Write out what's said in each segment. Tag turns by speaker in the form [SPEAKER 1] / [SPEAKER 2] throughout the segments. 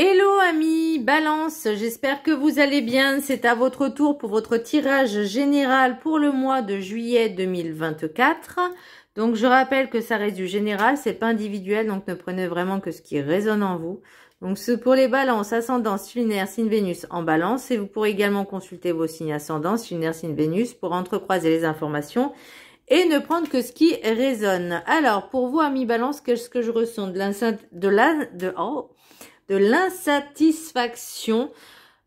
[SPEAKER 1] Hello amis Balance, j'espère que vous allez bien. C'est à votre tour pour votre tirage général pour le mois de juillet 2024. Donc je rappelle que ça reste du général, c'est pas individuel, donc ne prenez vraiment que ce qui résonne en vous. Donc c'est pour les balances, ascendant, lunaire, signe Vénus en balance. Et vous pourrez également consulter vos signes ascendants, lunaire, signe Vénus pour entrecroiser les informations et ne prendre que ce qui résonne. Alors pour vous amis Balance, qu'est-ce que je ressens de l'insatisfaction.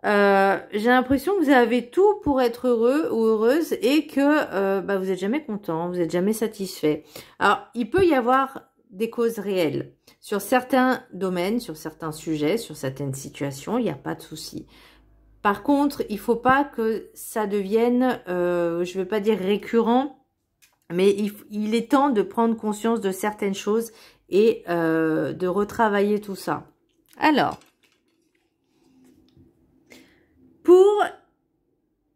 [SPEAKER 1] J'ai l'impression que vous avez tout pour être heureux ou heureuse et que vous n'êtes jamais content, vous n'êtes jamais satisfait. Alors, il peut y avoir des causes réelles. Sur certains domaines, sur certains sujets, sur certaines situations, il n'y a pas de souci. Par contre, il ne faut pas que ça devienne, je ne veux pas dire récurrent, mais il est temps de prendre conscience de certaines choses et de retravailler tout ça. Alors, pour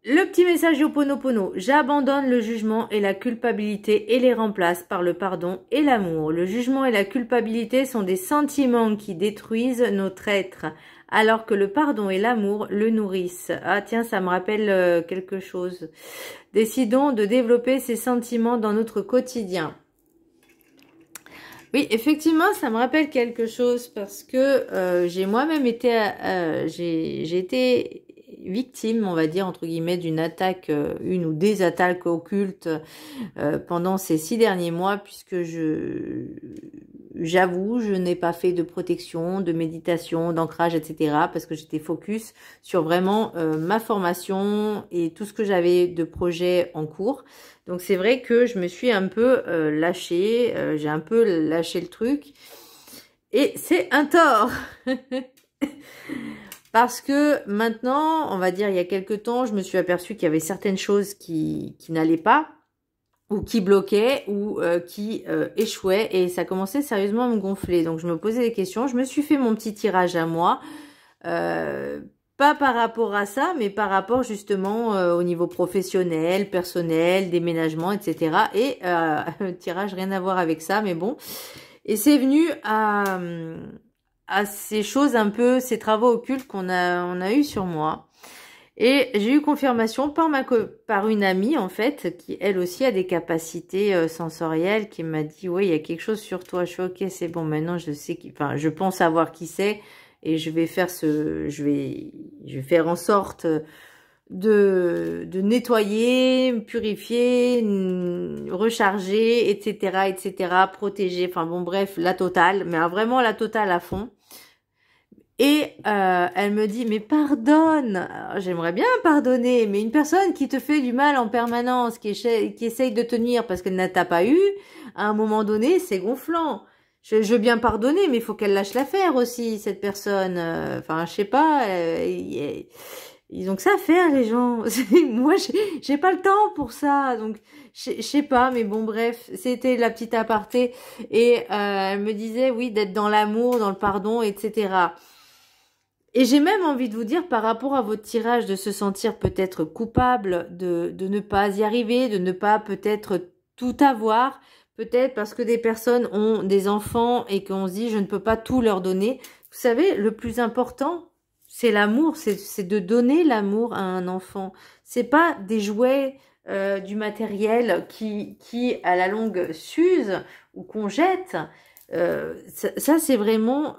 [SPEAKER 1] le petit message Ho'oponopono, j'abandonne le jugement et la culpabilité et les remplace par le pardon et l'amour. Le jugement et la culpabilité sont des sentiments qui détruisent notre être, alors que le pardon et l'amour le nourrissent. Ah tiens, ça me rappelle quelque chose. Décidons de développer ces sentiments dans notre quotidien. Oui, effectivement, ça me rappelle quelque chose parce que j'ai moi-même été, j'ai été victime, on va dire, entre guillemets, d'une attaque, une ou des attaques occultes pendant ces 6 derniers mois, puisque j'avoue, je n'ai pas fait de protection, de méditation, d'ancrage, etc. parce que j'étais focus sur vraiment ma formation et tout ce que j'avais de projets en cours. Donc c'est vrai que je me suis un peu lâchée, j'ai un peu lâché le truc. Et c'est un tort. Parce que maintenant, on va dire il y a quelques temps, je me suis aperçue qu'il y avait certaines choses qui n'allaient pas, ou qui bloquaient, ou qui échouaient, et ça commençait sérieusement à me gonfler. Donc je me posais des questions, je me suis fait mon petit tirage à moi, pas par rapport à ça, mais par rapport justement au niveau professionnel, personnel, déménagement, etc. Et tirage rien à voir avec ça, mais bon. Et c'est venu à ces choses un peu, ces travaux occultes on a eu sur moi. Et j'ai eu confirmation par une amie, en fait, qui elle aussi a des capacités sensorielles, qui m'a dit, oui, il y a quelque chose sur toi. Je suis ok, c'est bon, maintenant je sais enfin, je pense savoir qui c'est. Et je vais faire je vais faire en sorte de nettoyer, purifier, recharger, etc., etc., protéger, enfin bon, bref, la totale, mais vraiment la totale à fond. Et elle me dit, mais pardonne, j'aimerais bien pardonner, mais une personne qui te fait du mal en permanence, qui essaye de tenir parce qu'elle ne t'a pas eu, à un moment donné, c'est gonflant. Je veux bien pardonner, mais il faut qu'elle lâche l'affaire aussi, cette personne. Enfin, je sais pas, ils ont que ça à faire, les gens. Moi, j'ai pas le temps pour ça, donc je sais pas, mais bon, bref, c'était la petite aparté. Et elle me disait, oui, d'être dans l'amour, dans le pardon, etc. Et j'ai même envie de vous dire, par rapport à votre tirage, de se sentir peut-être coupable, de ne pas y arriver, de ne pas peut-être tout avoir, peut-être parce que des personnes ont des enfants et qu'on se dit, je ne peux pas tout leur donner. Vous savez, le plus important, c'est l'amour, c'est de donner l'amour à un enfant. C'est pas des jouets, du matériel qui à la longue s'use ou qu'on jette. Ça c'est vraiment...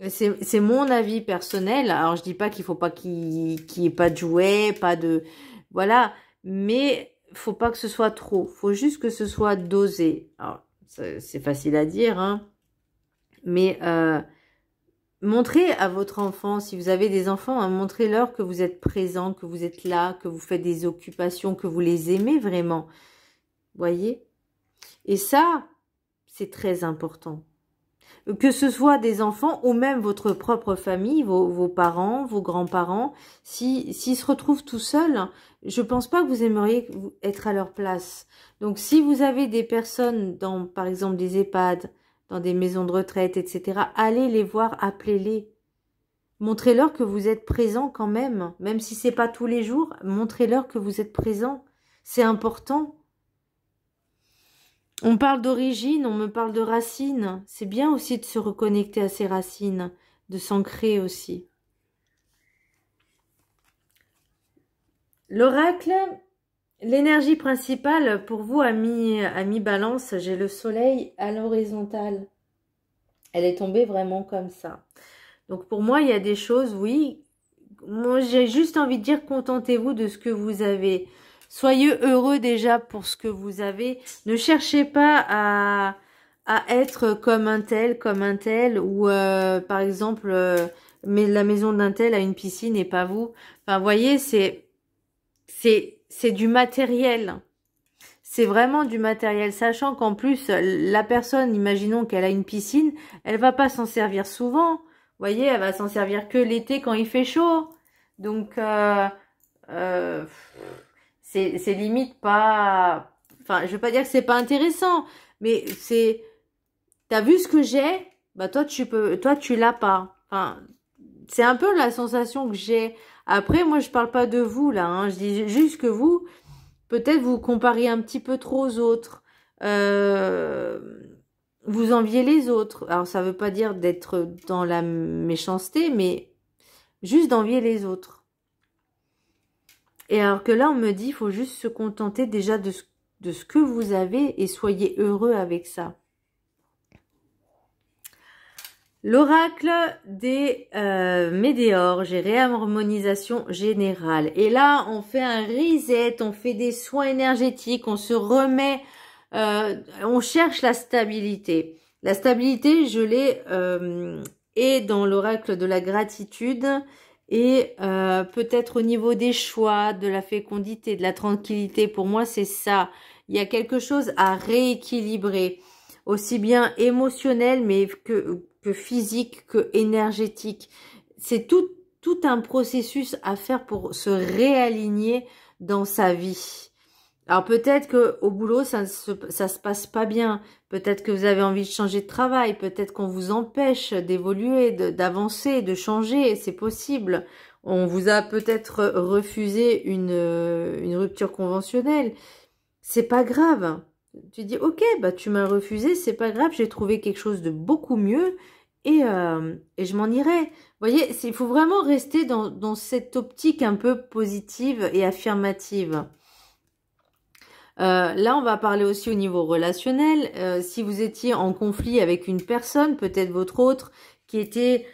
[SPEAKER 1] C'est mon avis personnel. Alors, je dis pas qu'il faut pas qu'il y ait pas de jouets, pas de... Voilà. Mais faut pas que ce soit trop. Faut juste que ce soit dosé. Alors, c'est facile à dire, hein. Mais montrez à votre enfant, si vous avez des enfants, hein, montrez-leur que vous êtes présent, que vous êtes là, que vous faites des occupations, que vous les aimez vraiment. Voyez? Et ça, c'est très important. Que ce soit des enfants ou même votre propre famille, vos parents, vos grands-parents, s'ils se retrouvent tout seuls, je pense pas que vous aimeriez être à leur place. Donc si vous avez des personnes dans, par exemple, des EHPAD, dans des maisons de retraite, etc., allez les voir, appelez-les. Montrez-leur que vous êtes présent quand même si c'est pas tous les jours, montrez-leur que vous êtes présent. C'est important. On parle d'origine, on me parle de racines. C'est bien aussi de se reconnecter à ses racines. de s'ancrer aussi. L'oracle, l'énergie principale pour vous à mi-balance, j'ai le soleil à l'horizontale. Elle est tombée vraiment comme ça. Donc pour moi, il y a des choses, oui. Moi, j'ai juste envie de dire, contentez-vous de ce que vous avez. Soyez heureux déjà pour ce que vous avez. Ne cherchez pas à être comme un tel, ou par exemple, mais la maison d'un tel a une piscine et pas vous. Enfin, vous voyez, c'est du matériel. C'est vraiment du matériel, sachant qu'en plus, la personne, imaginons qu'elle a une piscine, elle va pas s'en servir souvent. Vous voyez, elle va s'en servir que l'été quand il fait chaud. Donc, c'est limite pas... Enfin, je veux pas dire que c'est pas intéressant, mais c'est... T'as vu ce que j'ai? Bah toi, tu l'as pas. Enfin, c'est un peu la sensation que j'ai. Après, moi, je parle pas de vous, là. Hein. Je dis juste que vous... Peut-être vous comparez un petit peu trop aux autres. Vous enviez les autres. Alors, ça veut pas dire d'être dans la méchanceté, mais juste d'envier les autres. Et alors que là, on me dit, il faut juste se contenter déjà de ce que vous avez et soyez heureux avec ça. L'oracle des météores, j'ai réharmonisation générale. Et là, on fait un reset, on fait des soins énergétiques, on se remet, on cherche la stabilité. La stabilité, je l'ai et dans l'oracle de la gratitude et peut-être au niveau des choix, de la fécondité, de la tranquillité. Pour moi, c'est ça. Il y a quelque chose à rééquilibrer, aussi bien émotionnel, mais que physique, que énergétique. C'est tout un processus à faire pour se réaligner dans sa vie. Alors peut-être que au boulot, ça se passe pas bien. Peut-être que vous avez envie de changer de travail. Peut-être qu'on vous empêche d'évoluer, d'avancer, de changer. C'est possible. On vous a peut-être refusé une rupture conventionnelle. C'est pas grave. Tu dis, ok, bah tu m'as refusé, c'est pas grave, j'ai trouvé quelque chose de beaucoup mieux et je m'en irai. Vous voyez, il faut vraiment rester dans cette optique un peu positive et affirmative. Là, on va parler aussi au niveau relationnel. Si vous étiez en conflit avec une personne, peut-être votre autre, qui était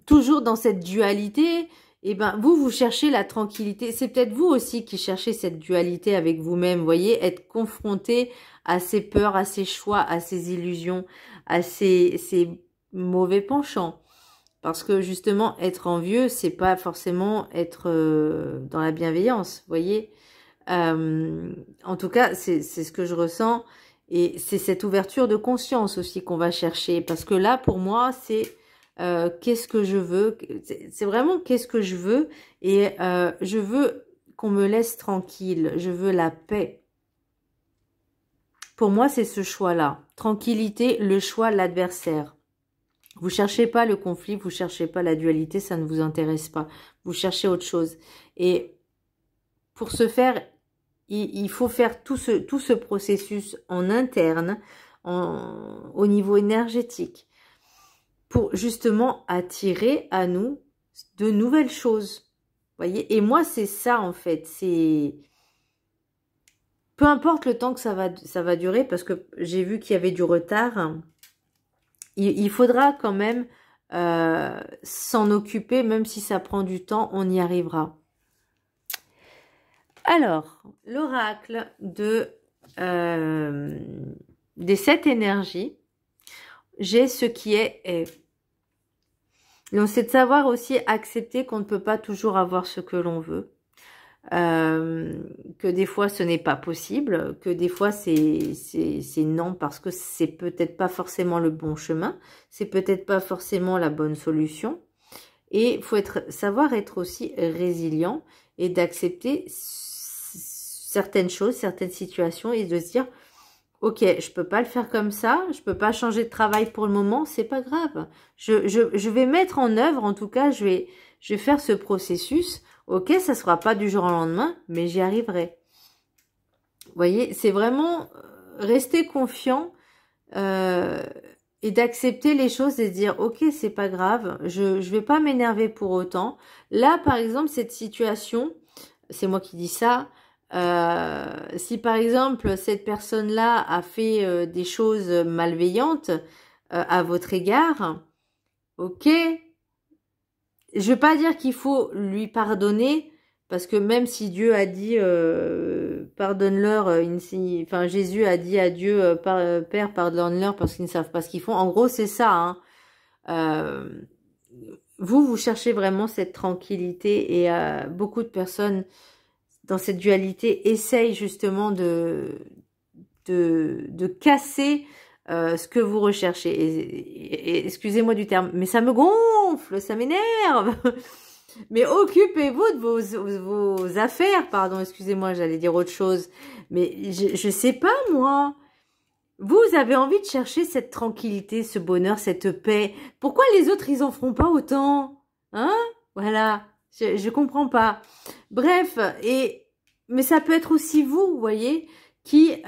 [SPEAKER 1] toujours dans cette dualité, et ben vous cherchez la tranquillité. C'est peut-être vous aussi qui cherchez cette dualité avec vous-même. Vous voyez, être confronté à ses peurs, à ses choix, à ses illusions, à ses mauvais penchants. Parce que justement, être envieux, c'est pas forcément être dans la bienveillance. Vous voyez. En tout cas, c'est ce que je ressens. Et c'est cette ouverture de conscience aussi qu'on va chercher. Parce que là, pour moi, c'est qu'est-ce que je veux. C'est vraiment qu'est-ce que je veux. Et je veux qu'on me laisse tranquille. Je veux la paix. Pour moi, c'est ce choix-là. Tranquillité, le choix, l'adversaire. Vous cherchez pas le conflit, vous cherchez pas la dualité, ça ne vous intéresse pas. Vous cherchez autre chose. Et pour ce faire, il faut faire tout ce processus en interne, au niveau énergétique, pour justement attirer à nous de nouvelles choses. Voyez. Et moi, c'est ça en fait. C'est peu importe le temps que ça va durer, parce que j'ai vu qu'il y avait du retard. Il faudra quand même s'en occuper, même si ça prend du temps, on y arrivera. Alors, l'oracle des 7 énergies, j'ai ce qui est. Donc, c'est de savoir aussi accepter qu'on ne peut pas toujours avoir ce que l'on veut. Que des fois ce n'est pas possible, que des fois c'est non parce que c'est peut-être pas forcément le bon chemin, c'est peut-être pas forcément la bonne solution. Et il faut savoir être aussi résilient et d'accepter certaines choses, certaines situations et de se dire ok, je peux pas le faire comme ça, je peux pas changer de travail pour le moment, c'est pas grave. Je vais mettre en œuvre, en tout cas, je vais faire ce processus. Ok, ça sera pas du jour au lendemain, mais j'y arriverai. Vous voyez, c'est vraiment rester confiant et d'accepter les choses et de dire ok, c'est pas grave, je vais pas m'énerver pour autant. Là par exemple cette situation, c'est moi qui dis ça, si par exemple cette personne-là a fait des choses malveillantes à votre égard, ok, je veux pas dire qu'il faut lui pardonner, parce que même si Dieu a dit pardonne-leur, enfin Jésus a dit à Dieu Père pardonne-leur parce qu'ils ne savent pas ce qu'ils font. En gros c'est ça. Hein. Vous cherchez vraiment cette tranquillité et beaucoup de personnes dans cette dualité essayent justement de casser ce que vous recherchez. Et excusez-moi du terme, mais ça me gonfle, ça m'énerve. Mais occupez-vous de vos affaires, pardon, excusez-moi, j'allais dire autre chose. Mais je sais pas, moi. Vous avez envie de chercher cette tranquillité, ce bonheur, cette paix. Pourquoi les autres, ils en feront pas autant? Hein? Voilà. Je comprends pas. Bref, mais ça peut être aussi vous voyez, qui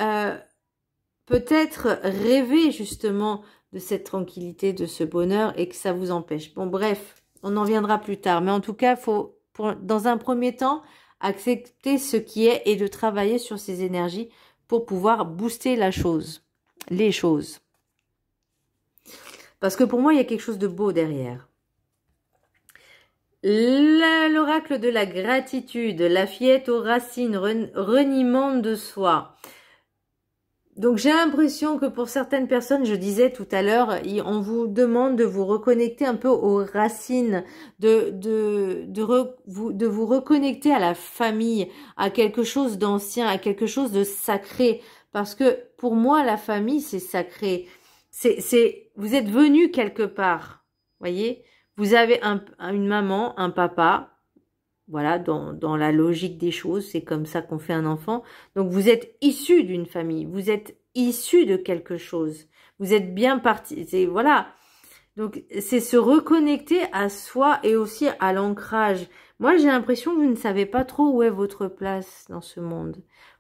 [SPEAKER 1] peut-être rêvez justement de cette tranquillité, de ce bonheur et que ça vous empêche. Bon, bref. On en viendra plus tard. Mais en tout cas, il faut, dans un premier temps, accepter ce qui est et de travailler sur ces énergies pour pouvoir booster la chose, les choses. Parce que pour moi, il y a quelque chose de beau derrière. L'oracle de la gratitude, la fillette aux racines, reniement de soi. Donc j'ai l'impression que pour certaines personnes, je disais tout à l'heure, on vous demande de vous reconnecter un peu aux racines, de vous reconnecter à la famille, à quelque chose d'ancien, à quelque chose de sacré. Parce que pour moi, la famille, c'est sacré. Vous êtes venu quelque part, voyez. Vous avez une maman, un papa. Voilà, dans la logique des choses, c'est comme ça qu'on fait un enfant. Donc, vous êtes issu d'une famille, vous êtes issu de quelque chose. Vous êtes bien parti, voilà. Donc, c'est se reconnecter à soi et aussi à l'ancrage. Moi, j'ai l'impression que vous ne savez pas trop où est votre place dans ce monde.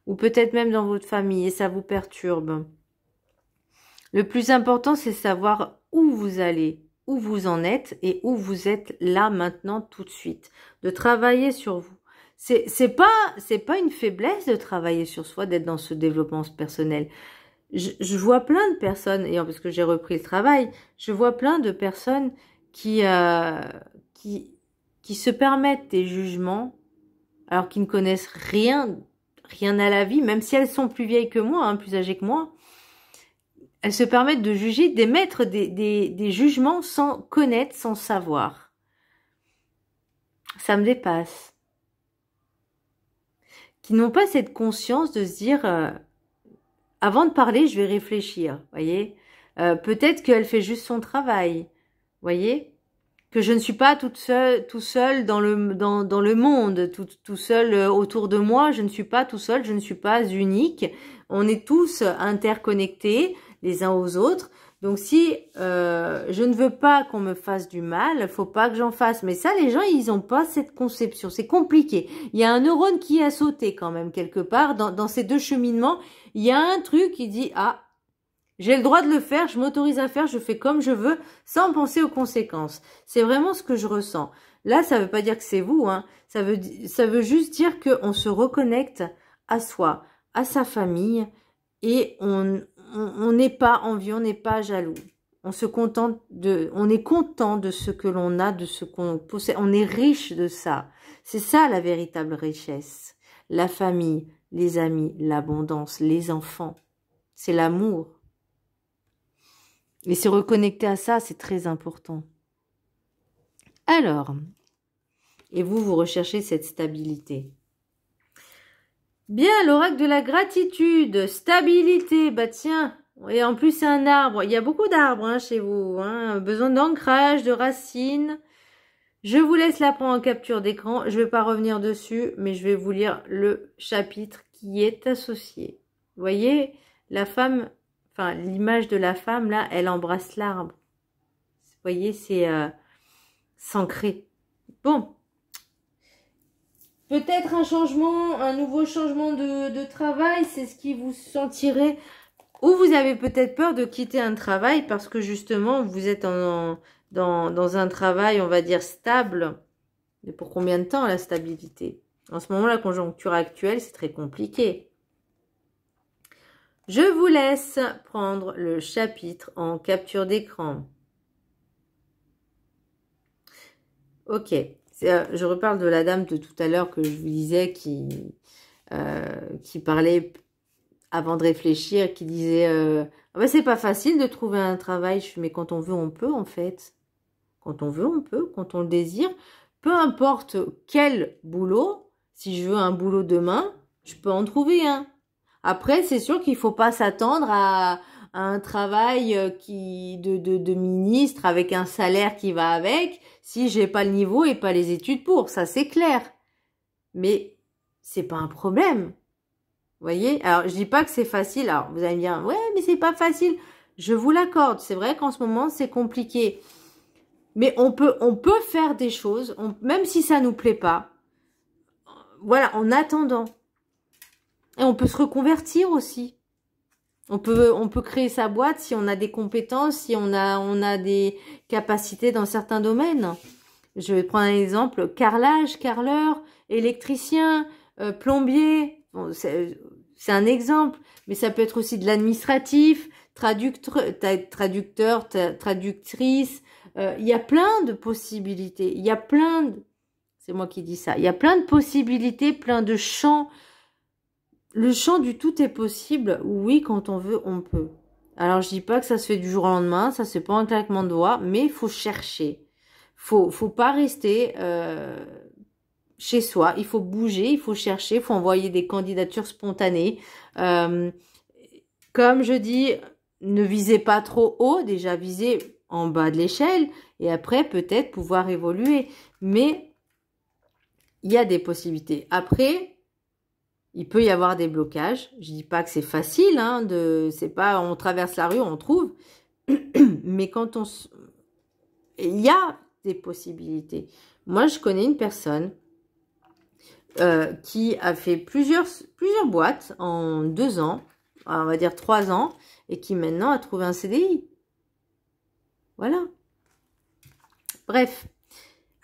[SPEAKER 1] Ou peut-être même dans votre famille, et ça vous perturbe. Le plus important, c'est savoir où vous allez, où vous en êtes et où vous êtes là maintenant tout de suite. De travailler sur vous. C'est pas une faiblesse de travailler sur soi, d'être dans ce développement personnel. Je vois plein de personnes, et parce que j'ai repris le travail, je vois plein de personnes qui se permettent des jugements alors qu'ils ne connaissent rien à la vie, même si elles sont plus vieilles que moi, hein, plus âgées que moi. Elles se permettent de juger, d'émettre des jugements sans connaître, sans savoir. Ça me dépasse. Qui n'ont pas cette conscience de se dire, avant de parler, je vais réfléchir, voyez. Peut-être qu'elle fait juste son travail, voyez. Que je ne suis pas tout seul dans le monde, tout seul autour de moi. Je ne suis pas tout seul, je ne suis pas unique. On est tous interconnectés les uns aux autres. Donc si je ne veux pas qu'on me fasse du mal, faut pas que j'en fasse. Mais ça, les gens, ils n'ont pas cette conception. C'est compliqué. Il y a un neurone qui a sauté quand même quelque part dans ces deux cheminements. Il y a un truc qui dit ah, j'ai le droit de le faire, je m'autorise à faire, je fais comme je veux, sans penser aux conséquences. C'est vraiment ce que je ressens. Là, ça veut pas dire que c'est vous, hein. Ça veut juste dire qu'on se reconnecte à soi, à sa famille, et on n'est pas envieux, on n'est pas jaloux. On est content de ce que l'on a, de ce qu'on possède. On est riche de ça. C'est ça la véritable richesse. La famille, les amis, l'abondance, les enfants. C'est l'amour. Et se reconnecter à ça, c'est très important. Alors, et vous recherchez cette stabilité. Bien, l'oracle de la gratitude, stabilité, bah tiens, et en plus c'est un arbre, il y a beaucoup d'arbres hein, chez vous, hein, besoin d'ancrage, de racines. Je vous laisse la prendre en capture d'écran, je ne vais pas revenir dessus, mais je vais vous lire le chapitre qui est associé. Vous voyez, la femme, enfin l'image de la femme là, elle embrasse l'arbre. Vous voyez, c'est s'ancrer. Bon. Peut-être un nouveau changement de travail, c'est ce qui vous sentirait Ou vous avez peut-être peur de quitter un travail parce que justement, vous êtes dans un travail, on va dire, stable. Mais pour combien de temps la stabilité? En ce moment, la conjoncture actuelle, c'est très compliqué. Je vous laisse prendre le chapitre en capture d'écran. Ok. Je reparle de la dame de tout à l'heure que je vous disais qui parlait avant de réfléchir, qui disait ah ben, c'est pas facile de trouver un travail. Je fais, mais quand on veut, on peut en fait. Quand on veut, on peut. Quand on le désire. Peu importe quel boulot, si je veux un boulot demain, je peux en trouver un. Après, c'est sûr qu'il faut pas s'attendre à un travail de ministre avec un salaire qui va avec, si j'ai pas le niveau et pas les études pour. Ça, c'est clair. Mais c'est pas un problème. Vous voyez? Alors, je dis pas que c'est facile. Alors, vous allez me dire, ouais, mais c'est pas facile. Je vous l'accorde. C'est vrai qu'en ce moment, c'est compliqué. Mais on peut faire des choses, même si ça nous plaît pas. Voilà, en attendant. Et on peut se reconvertir aussi. On peut créer sa boîte si on a des compétences, si on a des capacités dans certains domaines. Je vais prendre un exemple. Carrelage, carreleur, électricien, plombier. Bon, c'est un exemple. Mais ça peut être aussi de l'administratif, traducteur, traductrice. Il y a plein de possibilités. Il y a plein de... C'est moi qui dis ça. Il y a plein de possibilités, plein de champs. Le champ du tout est possible. Oui, quand on veut, on peut. Alors, je dis pas que ça se fait du jour au lendemain. Ça se fait pas en claquement de doigts. Mais il faut chercher. Faut pas rester chez soi. Il faut bouger, il faut chercher. Il faut envoyer des candidatures spontanées. Comme je dis, ne visez pas trop haut. Déjà, visez en bas de l'échelle et après peut-être pouvoir évoluer. Mais il y a des possibilités. Après, il peut y avoir des blocages. Je dis pas que c'est facile, hein, c'est pas on traverse la rue, on trouve. Mais quand il y a des possibilités. Moi, je connais une personne qui a fait plusieurs boîtes en 2 ans, on va dire 3 ans, et qui maintenant a trouvé un CDI. Voilà. Bref.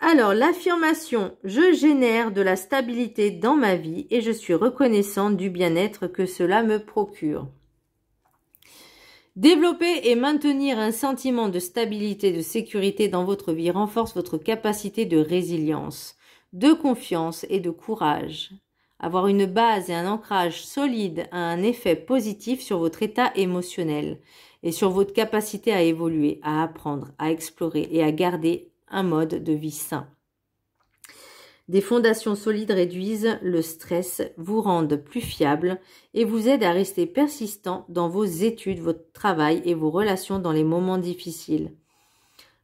[SPEAKER 1] Alors, l'affirmation « Je génère de la stabilité dans ma vie et je suis reconnaissante du bien-être que cela me procure. » Développer et maintenir un sentiment de stabilité, de sécurité dans votre vie renforce votre capacité de résilience, de confiance et de courage. Avoir une base et un ancrage solide a un effet positif sur votre état émotionnel et sur votre capacité à évoluer, à apprendre, à explorer et à garder un mode de vie sain. Des fondations solides réduisent le stress, vous rendent plus fiable et vous aident à rester persistant dans vos études, votre travail et vos relations dans les moments difficiles.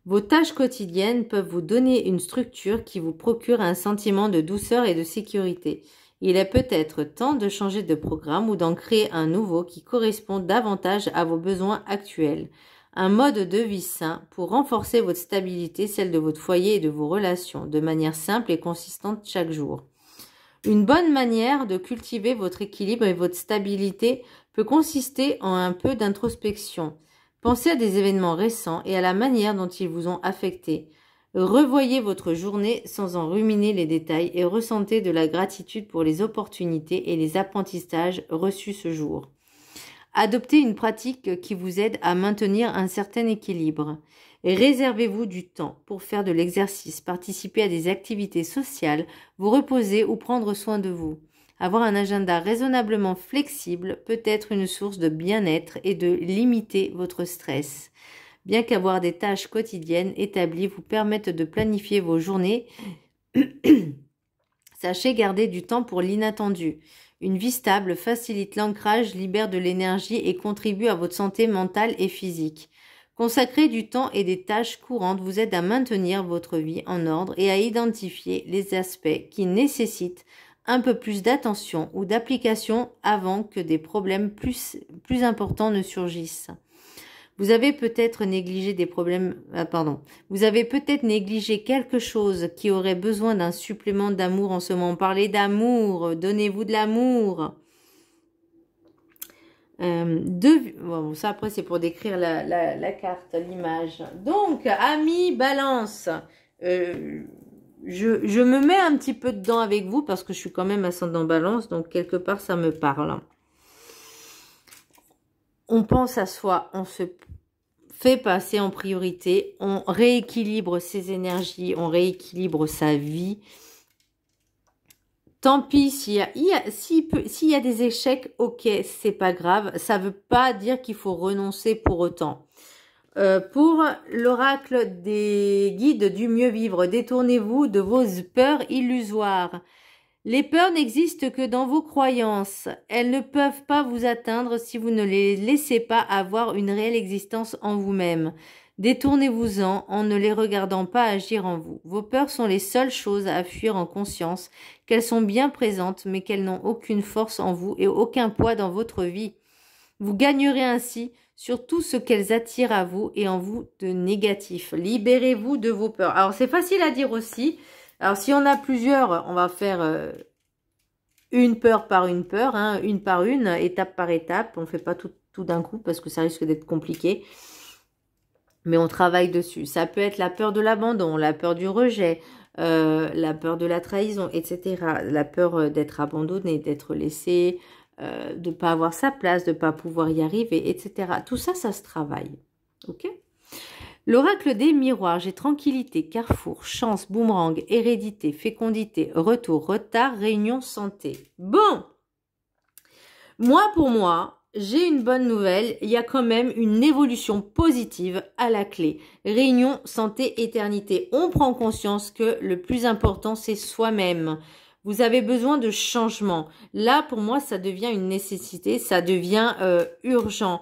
[SPEAKER 1] Vos tâches quotidiennes peuvent vous donner une structure qui vous procure un sentiment de douceur et de sécurité. Il est peut-être temps de changer de programme ou d'en créer un nouveau qui correspond davantage à vos besoins actuels. Un mode de vie sain pour renforcer votre stabilité, celle de votre foyer et de vos relations, de manière simple et consistante chaque jour. Une bonne manière de cultiver votre équilibre et votre stabilité peut consister en un peu d'introspection. Pensez à des événements récents et à la manière dont ils vous ont affecté. Revoyez votre journée sans en ruminer les détails et ressentez de la gratitude pour les opportunités et les apprentissages reçus ce jour. Adoptez une pratique qui vous aide à maintenir un certain équilibre. Et réservez-vous du temps pour faire de l'exercice, participer à des activités sociales, vous reposer ou prendre soin de vous. Avoir un agenda raisonnablement flexible peut être une source de bien-être et de limiter votre stress. Bien qu'avoir des tâches quotidiennes établies vous permettent de planifier vos journées, sachez garder du temps pour l'inattendu. Une vie stable facilite l'ancrage, libère de l'énergie et contribue à votre santé mentale et physique. Consacrer du temps et des tâches courantes vous aide à maintenir votre vie en ordre et à identifier les aspects qui nécessitent un peu plus d'attention ou d'application avant que des problèmes plus importants ne surgissent. Vous avez peut-être négligé Vous avez peut-être négligé quelque chose qui aurait besoin d'un supplément d'amour en ce moment. Parlez d'amour, donnez-vous de l'amour. Bon, ça après c'est pour décrire la carte, l'image. Donc, amis Balance, je me mets un petit peu dedans avec vous parce que je suis quand même ascendant Balance, donc quelque part ça me parle. On pense à soi, on se fait passer en priorité, on rééquilibre ses énergies, on rééquilibre sa vie. Tant pis s'il y a des échecs, ok, c'est pas grave. Ça veut pas dire qu'il faut renoncer pour autant. Pour l'oracle des guides du mieux vivre, détournez-vous de vos peurs illusoires. Les peurs n'existent que dans vos croyances. Elles ne peuvent pas vous atteindre si vous ne les laissez pas avoir une réelle existence en vous-même. Détournez-vous-en en ne les regardant pas agir en vous. Vos peurs sont les seules choses à fuir en conscience, qu'elles sont bien présentes mais qu'elles n'ont aucune force en vous et aucun poids dans votre vie. Vous gagnerez ainsi sur tout ce qu'elles attirent à vous et en vous de négatif. Libérez-vous de vos peurs. Alors c'est facile à dire aussi. Alors si on a plusieurs, on va faire une peur par une peur, hein, une par une, étape par étape. On ne fait pas tout d'un coup parce que ça risque d'être compliqué. Mais on travaille dessus. Ça peut être la peur de l'abandon, la peur du rejet, la peur de la trahison, etc. La peur d'être abandonné, d'être laissé, de ne pas avoir sa place, de ne pas pouvoir y arriver, etc. Tout ça, ça se travaille. Ok ? L'oracle des miroirs, j'ai tranquillité, carrefour, chance, boomerang, hérédité, fécondité, retour, retard, réunion, santé. Bon, pour moi, j'ai une bonne nouvelle, il y a quand même une évolution positive à la clé. Réunion, santé, éternité. On prend conscience que le plus important, c'est soi-même. Vous avez besoin de changement. Là, pour moi, ça devient une nécessité, ça devient urgent.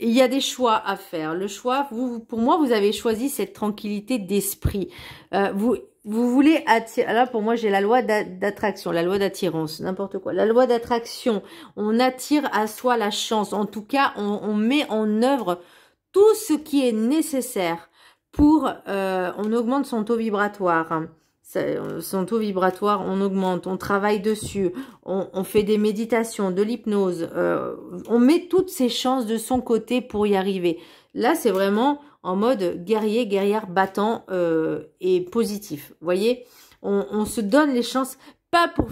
[SPEAKER 1] Il y a des choix à faire. Le choix, pour moi, vous avez choisi cette tranquillité d'esprit. Vous voulez attirer. Là, pour moi, j'ai la loi d'attraction, la loi d'attirance, n'importe quoi. La loi d'attraction. On attire à soi la chance. En tout cas, on met en œuvre tout ce qui est nécessaire pour. On augmente son taux vibratoire. Hein. Son taux vibratoire, on augmente, on travaille dessus, on fait des méditations, de l'hypnose, on met toutes ses chances de son côté pour y arriver. Là, c'est vraiment en mode guerrier, guerrière, battant et positif. Vous voyez, on se donne les chances, pas pour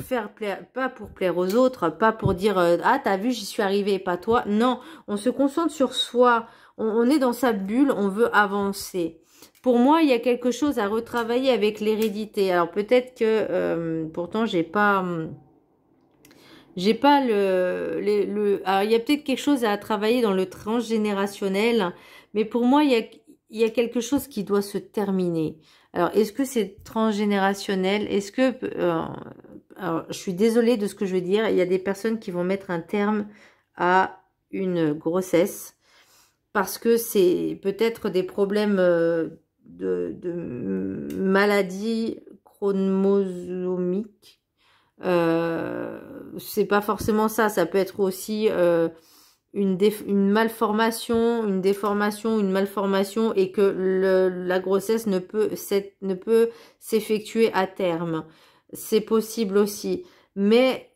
[SPEAKER 1] plaire aux autres, pas pour dire ah t'as vu j'y suis arrivé, pas toi. Non, on se concentre sur soi, on est dans sa bulle, on veut avancer. Pour moi, il y a quelque chose à retravailler avec l'hérédité. Alors peut-être que, pourtant, j'ai pas alors, il y a peut-être quelque chose à travailler dans le transgénérationnel, mais pour moi, il y a quelque chose qui doit se terminer. Alors, est-ce que c'est transgénérationnel? Est-ce que, alors, je suis désolée de ce que je veux dire. Il y a des personnes qui vont mettre un terme à une grossesse parce que c'est peut-être des problèmes de maladies chromosomiques. C'est pas forcément ça. Ça peut être aussi une malformation, une déformation, une malformation et que la grossesse ne peut s'effectuer à terme. C'est possible aussi. Mais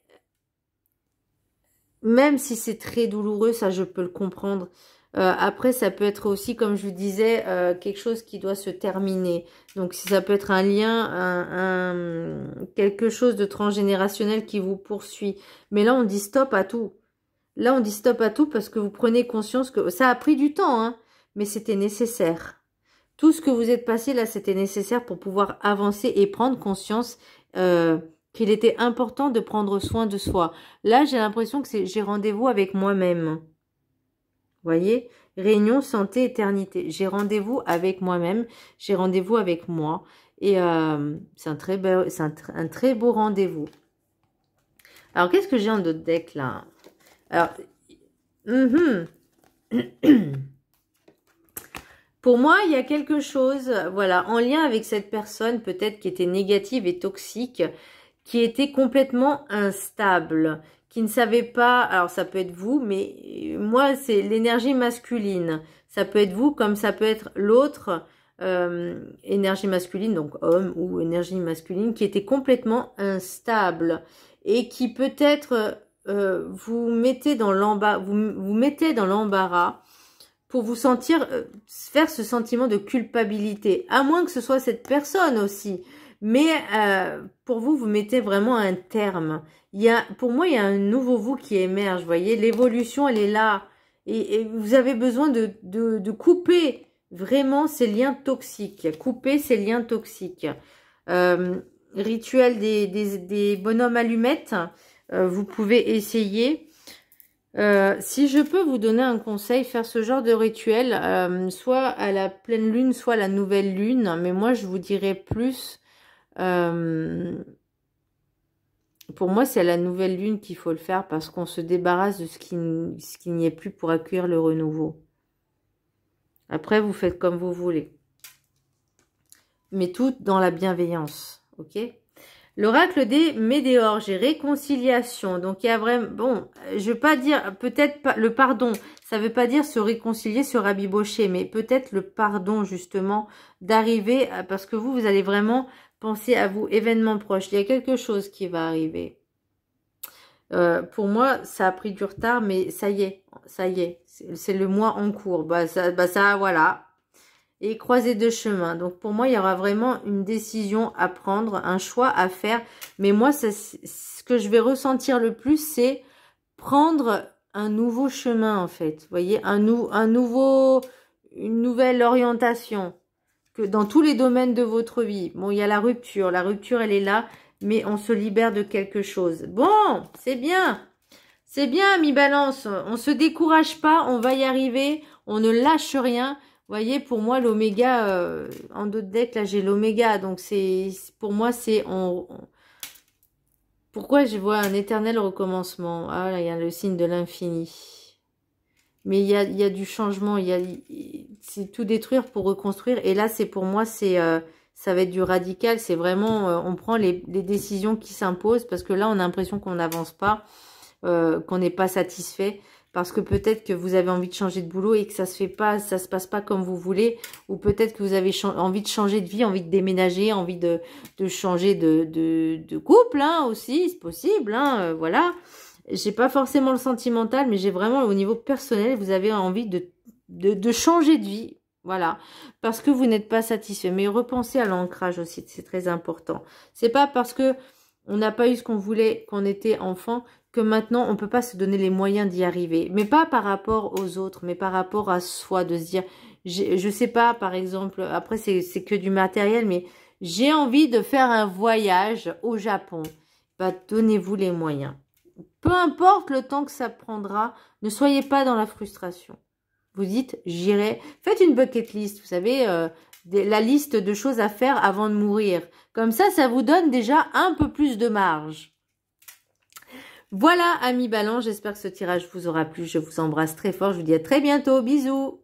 [SPEAKER 1] même si c'est très douloureux, ça je peux le comprendre. Après, ça peut être aussi, comme je vous disais, quelque chose qui doit se terminer. Donc, si ça peut être un lien, quelque chose de transgénérationnel qui vous poursuit. Mais là, on dit stop à tout. Là, on dit stop à tout parce que vous prenez conscience que ça a pris du temps, hein, mais c'était nécessaire. Tout ce que vous êtes passé là, c'était nécessaire pour pouvoir avancer et prendre conscience qu'il était important de prendre soin de soi. Là, j'ai l'impression que j'ai rendez-vous avec moi-même. Voyez, réunion, santé, éternité. J'ai rendez-vous avec moi-même, j'ai rendez-vous avec moi. Et c'est un très beau rendez-vous. Alors, qu'est-ce que j'ai en d'autres deck là? Alors, pour moi, il y a quelque chose, voilà, en lien avec cette personne, peut-être qui était négative et toxique, qui était complètement instable, qui ne savait pas, alors ça peut être vous, mais moi c'est l'énergie masculine, ça peut être vous comme ça peut être l'autre, énergie masculine, donc homme ou énergie masculine, qui était complètement instable et qui peut-être vous mettez dans l'embarras pour vous sentir, faire ce sentiment de culpabilité, à moins que ce soit cette personne aussi. Mais pour vous, vous mettez vraiment un terme. Pour moi, il y a un nouveau vous qui émerge, vous voyez, l'évolution, elle est là. Et vous avez besoin de couper vraiment ces liens toxiques, couper ces liens toxiques. Rituel des bonhommes allumettes, vous pouvez essayer. Si je peux vous donner un conseil, faire ce genre de rituel, soit à la pleine lune, soit à la nouvelle lune, mais moi je vous dirais plus, pour moi c'est à la nouvelle lune qu'il faut le faire parce qu'on se débarrasse de ce qui n'y est plus pour accueillir le renouveau. Après vous faites comme vous voulez, mais tout dans la bienveillance, ok? L'oracle des Médéors, j'ai réconciliation. Donc, il y a vraiment... Bon, je ne veux pas dire... Peut-être pas le pardon. Ça ne veut pas dire se réconcilier, se rabibocher. Mais peut-être le pardon, justement, d'arriver... Parce que vous allez vraiment penser à vous. Événement proche. Il y a quelque chose qui va arriver. Pour moi, ça a pris du retard. Mais ça y est. Ça y est. C'est le mois en cours. Ça, voilà. Et croiser deux chemins. Donc, pour moi, il y aura vraiment une décision à prendre, un choix à faire. Mais moi, ce que je vais ressentir le plus, c'est prendre un nouveau chemin, en fait. Vous voyez, une nouvelle orientation. Que dans tous les domaines de votre vie. Bon, il y a la rupture. La rupture, elle est là. Mais on se libère de quelque chose. Bon, c'est bien. C'est bien, mi-balance. On se décourage pas. On va y arriver. On ne lâche rien. Vous voyez, pour moi, l'oméga, en d'autres decks, là, j'ai l'oméga. Donc, pour moi, c'est... Pourquoi je vois un éternel recommencement? Ah, là, il y a le signe de l'infini. Mais il y a du changement. C'est tout détruire pour reconstruire. Et là, pour moi, ça va être du radical. C'est vraiment... on prend les décisions qui s'imposent. Parce que là, on a l'impression qu'on n'avance pas. Qu'on n'est pas satisfait. Parce que peut-être que vous avez envie de changer de boulot et que ça se passe pas comme vous voulez. Ou peut-être que vous avez envie de changer de vie, envie de déménager, envie de changer de couple, hein, aussi, c'est possible, hein, voilà. J'ai pas forcément le sentimental, mais j'ai vraiment au niveau personnel, vous avez envie de changer de vie, voilà. Parce que vous n'êtes pas satisfait. Mais repensez à l'ancrage aussi, c'est très important. C'est pas parce que on n'a pas eu ce qu'on voulait quand on était enfant que maintenant, on ne peut pas se donner les moyens d'y arriver. Mais pas par rapport aux autres, mais par rapport à soi, de se dire, je sais pas, par exemple, après c'est que du matériel, mais j'ai envie de faire un voyage au Japon. Bah, donnez-vous les moyens. Peu importe le temps que ça prendra, ne soyez pas dans la frustration. Vous dites, j'irai. Faites une bucket list, vous savez, la liste de choses à faire avant de mourir. Comme ça vous donne déjà un peu plus de marge. Voilà, amis Balance, j'espère que ce tirage vous aura plu. Je vous embrasse très fort. Je vous dis à très bientôt. Bisous.